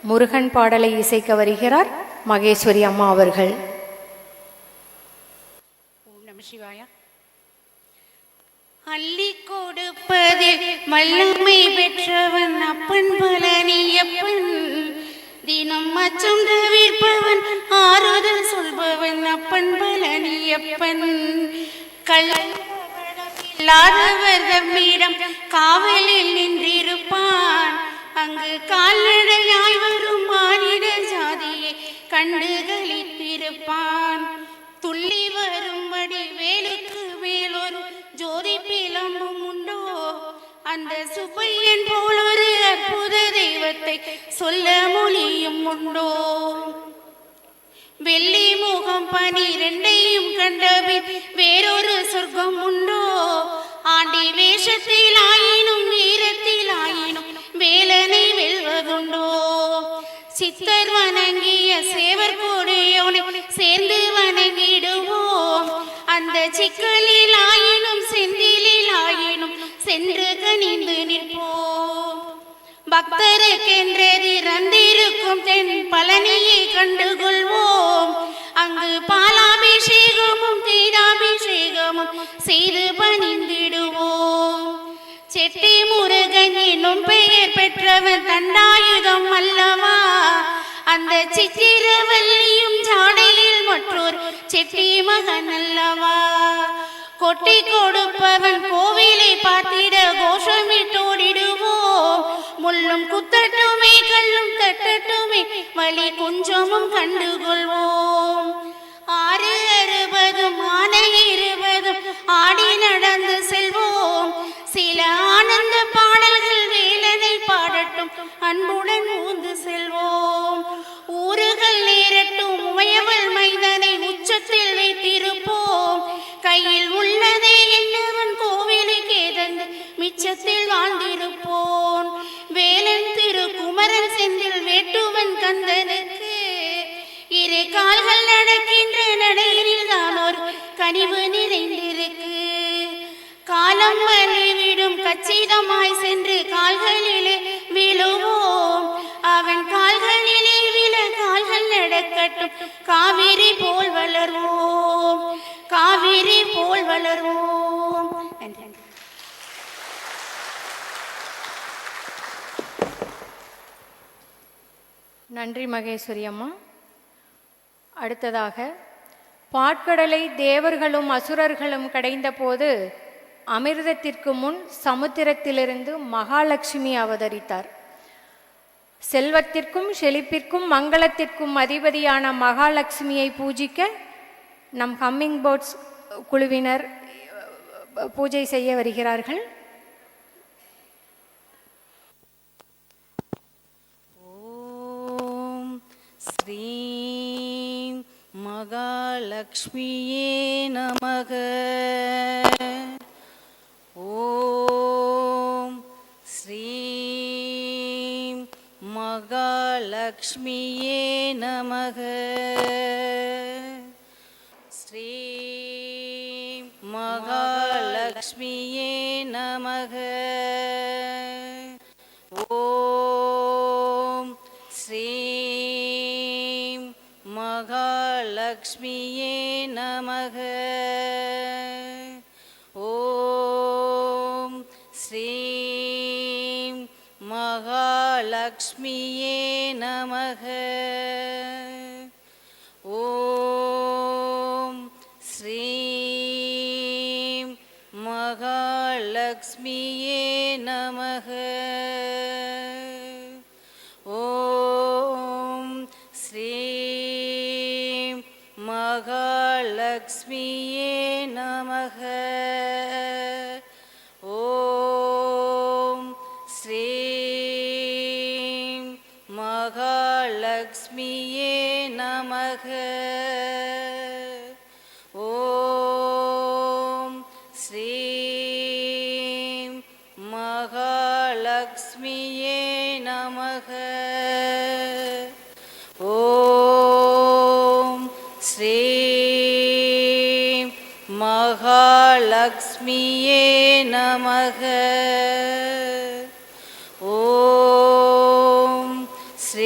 முருகன் பாடலை இசைக்க வருகிறார் மகேஸ்வரி அம்மா அவர்கள். ஓம் நம சிவாய. அள்ளி கொடுப்பதில் வல்லமை பெற்றவன் அப்பன் பழனியப்பன், தினம் அச்சம் தவிர்ப்பவன் ஆறுதல் சொல்பவன் அப்பன் பழனியப்பன். கல்லாதவர் தம்மிடம் காவலில் நின்றிருப்பான், அங்கு கால்நடையாய் வரும் மானிட ஜாதியை கண்டு களித்திருப்பான். துள்ளி வரும்படி வேலுக்கு மேலொரு ஜோதி பிளம்பும் உண்டோ, அந்த சுப்பையன் போல் ஒரு அற்புத தெய்வத்தை சொல்ல மொழியும் உண்டோ. வெள்ளி முகம் 12 கண்டபின் வேறொரு சொர்க்கம் உண்டோ, ஆண்டி வேஷத்தில் ஆயினும் வீரத்தில் ஆயினும் வேலனை வெல்வதுண்டோ. சித்தர் வணங்கிய சேவர் கோடியோனை சேர்ந்து வணங்கிடுவோம், அந்த சிக்கலில் ஆயினும் செந்திலில் ஆயினும் சென்று கனிந்து நிற்போம். பக்தருக்கென்றது ரந்திருக்கும் தென் பழனியை கண்டுகொள்வோம், அங்கு பாலாபிஷேகமும் தீராபிஷேகமும் செய்து பணிந்திடுவோம். செட்டி முருகன் என்னும் பெயர் பெற்றவன் தண்டாயுதம் அல்லவா, அந்த சித்திரவல்லியும் ஜாடையில் மற்றொரு செட்டி மகன் அல்லவா. கொட்டி கொடுப்பவன் கோவிலை பார்த்திட கோஷமிட்டோடிடுவோம், முள்ளும் குத்தட்டுமே கல்லும் தட்டட்டுமே வழி கொஞ்சமும் கண்டுகொள்வோம். 6 ஆனை 20 ஆடி நடந்து செல்வோம், சில ஆனந்த பாடல்கள் வேலனை பாடட்டும் அன்புடன் ஊந்து செல்வோம். ஊறுகள் நேரட்டும் உமையவள் மைதனை உச்சத்தில் வைத்திருப்போம், கையில் உள்ளதே என்னவன் கோவிலுக்கு ஏதந்து மிச்சத்தில் வாழ்ந்திருப்போம். வேலன் திரு குமரன் செந்தில் வேட்டுவன் கந்தனுக்கு 2 கால்கள் நடக்கின்ற நடையினில் தான் ஒரு கனிவு நிறைந்திருக்கு. காலம் வழிவிடும் கச்சிதமாய் சென்று கால்களிலே விழுவோம், அவன் கால்களிலே விழ கால்கள் நடக்கட்டும் காவிரி போல் வளர்வோம், காவிரி போல் வளர்வோம். நன்றி மகேஸ்வரி அம்மா. அடுத்ததாக பாட்கடலை தேவர்களும் அசுரர்களும் கடைந்த போது அமிர்தத்திற்கு முன் சமுத்திரத்திலிருந்து மகாலட்சுமி அவதரித்தார். செல்வத்திற்கும் செழிப்பிற்கும் மங்களத்திற்கும் அதிபதியான மகாலட்சுமியை பூஜிக்க நம் ஹம்மிங் பேர்ட்ஸ் குழுவினர் பூஜை செய்ய வருகிறார்கள். ஓம் ஸ்ரீம் மகாலட்சுமியே நமக. ஓம் ஸ்ரீம் மகாலட்சுமியே நமக. ஸ்ரீம் மகாலட்சுமியே நமக. ஓம் ஸ்ரீம் மகாலட்சுமியே நமக. ஓம் ஸ்ரீம் மகாலட்சுமியே நமக. ஓம் ஸ்ரீம் மகாலட்சுமியே நமக. ஓம் ஸ்ரீம் மகாலட்சுமியே நமக. ஓம் ஸ்ரீம் மகாலட்சுமியே நமக. ஓம் ஸ்ரீம் மகாலட்சுமியே நமக. ஓம் ஸ்ரீம் மகாலட்சுமியே நமக. ஓம் ஸ்ரீ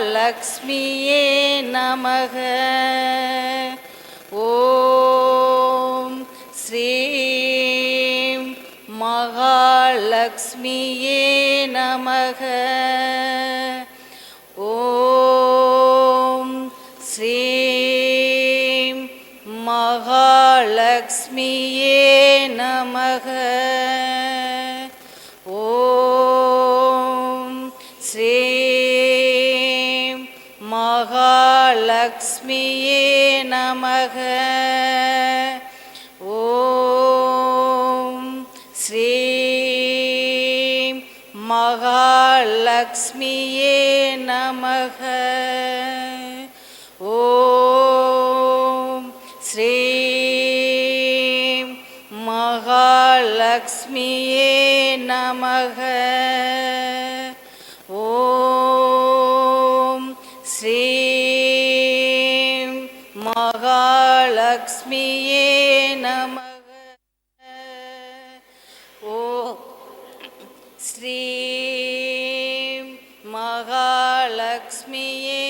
மகாலட்சுமியே நமக. ஓம் ஸ்ரீம் மகாலட்சுமியே நமக. ஓம் ஸ்ரீம் மகாலட்சுமியே நமக. ஓம் ஸ்ரீம் மகாலட்சுமியே நமக. ஓம் ஸ்ரீம் மகாலட்சுமியே நமக. ஓம் ஸ்ரீம் மகாலட்சுமியே நமக. ஓம் ஸ்ரீம் மகாலட்சுமியே நமக. ஓம் ஸ்ரீம் மகாலட்சுமியே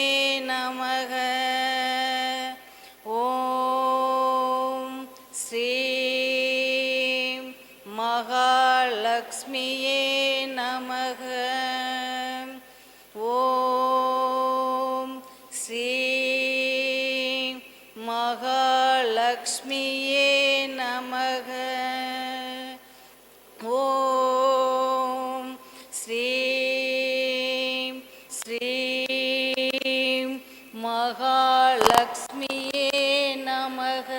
நமக. ஓம் ஸ்ரீம் மகாலட்சுமியே நமக. ஓம் ஸ்ரீம் மகாலட்சுமியே நமக. ஓம் ஸ்ரீம் ஸ்ரீம் மகாலட்சுமியே நமக.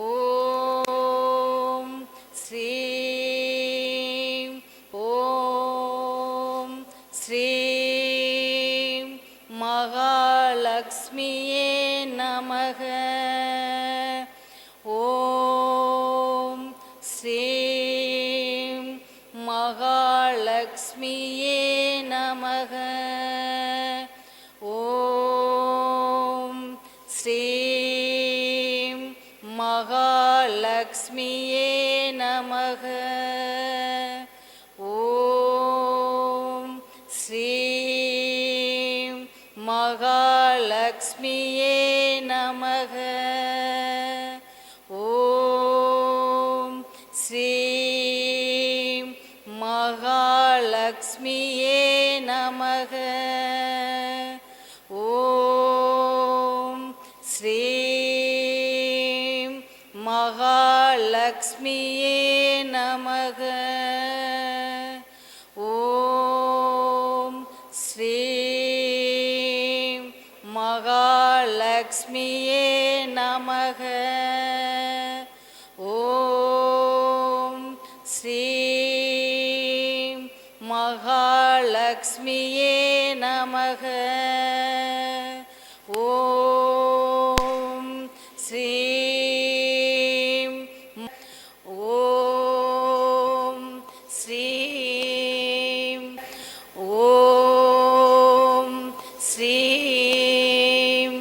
ஓம் ஸ்ரீம் ஓம் ஸ்ரீம் மகாலட்சுமியே நமக. ஓம் ஸ்ரீம் மகாலட்சுமியே நமக. ஓம் ஸ்ரீம் மகாலட்சுமியே நமக. ஓம் ஸ்ரீம் மகாலட்சுமியே நமக. ஓம் ஸ்ரீம் மகாலட்சுமியே நமக. ஓம் ஸ்ரீம் மகாலட்சுமியே நமக. ஓம் ஸ்ரீம் மகாலட்சுமியே நமக. ஓம் ஸ்ரீம் மகாலட்சுமியே நமக. ஓம் ஸ்ரீம் ஓம் ஸ்ரீம் ஓம் ஸ்ரீம்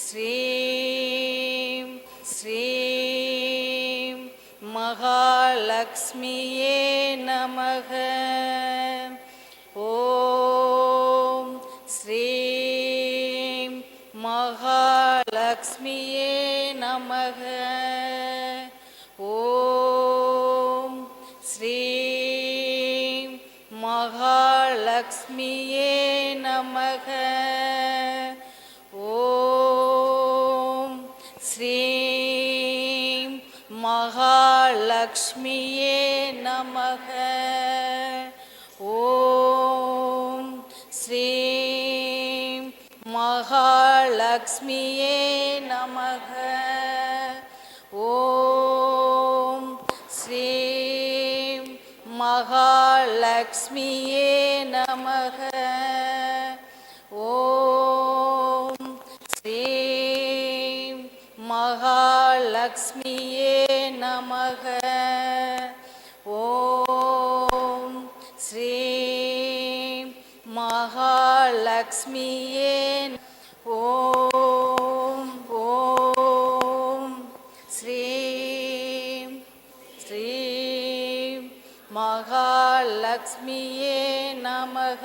ஸ்ரீம் ஸ்ரீம் மகாலட்சுமியே நமக. ஓம் ஸ்ரீம் மகாலட்சுமியே நமக. ஓம் ஸ்ரீம் மகாலட்சுமியே நமக. ஓம் ஸ்ரீம் மகாலட்சுமியே நமக. ஓம் ஸ்ரீம் மகாலட்சுமியே நமக. ஓம் ஸ்ரீம் மகாலட்சுமியே நமக. ஓம் ஸ்ரீம் மகாலட்சுமியே நமக. ஓம் ஸ்ரீம் மகாலட்சுமியே. ஓம் ஓம் ஸ்ரீம் ஸ்ரீம் மகாலட்சுமியே நமக.